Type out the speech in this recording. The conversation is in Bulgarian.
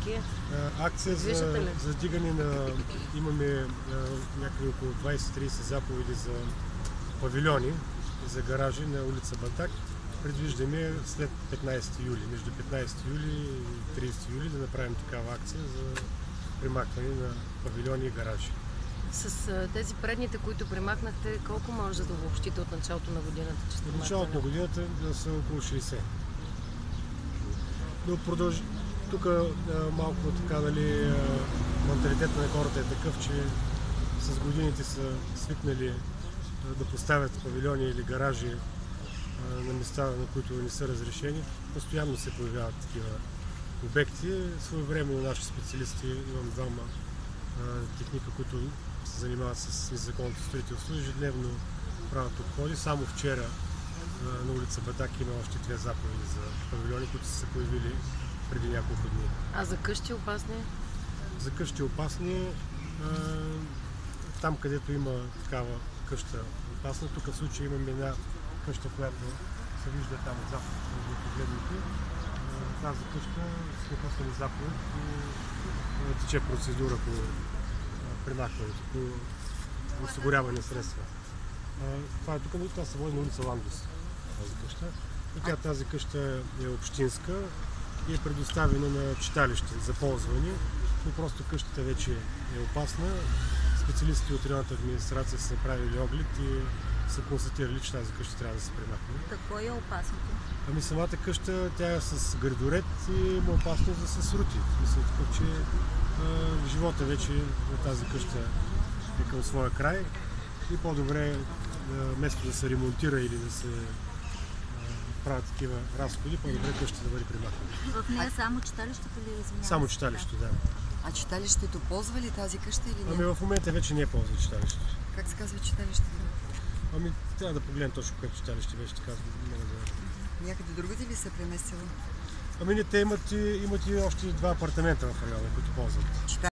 мерки? Акция за дигане на... Имаме някакви около 20-30 заповеди за павилиони и за гаражи на улица Батак. Предвиждаме след 15 юли, между 15 юли и 30 юли да направим такава акция за примахване на павилиони и гаражи. С тези предните, които примахнахте, колко може да обобщите от началото на годината? От началото на годината са около 60. Но продължи. Тук малко така, нали, менталитетът на хората е такъв, че с годините са свикнали да поставят павилиони или гаражи на места, на които не са разрешени. Постоянно се появяват такива обекти. Своевременно наши специалисти, имам двама техника, които се занимават с незаконното строителство, ежедневно правят обходи. Само вчера на улица Батак има още 2 заповеди за павилиони, които са се появили преди няколко дни. А за къщи опасни? За къщи опасни, там където има такава къща опасна, тук в случая имаме една къща, която се вижда там отзад на погледните. Тази къща сме пуснали заповед и тече процедура по примахването, по осигуряване средства. Това е тук, това се води на улица Ландус, тази къща. И тази къща е общинска и е предоставена на читалище за ползване, но просто къщата вече е опасна. Специалистите от районната администрация са направили оглед и са констатирали, че тази къща трябва да се премахне. Какво е опасното? Ами самата къща, тя е с гредоред и има опасност да се срути. Мисля, че живота вече на тази къща е към своя край и по-добре вместо да се ремонтира или да се правят такива разходи, по-добре къщата да бъде премахната. В нея само читалището ли е? Само читалището, да. А читалището ползва ли тази къща или не? Ами в момента вече не е ползва читалището. Как се казва читалището? Ами трябва да погледнем точно което читалище беше така. Някъде другаде ли се преместило? Ами не, те имат и още 2 апартамента в района, които ползват.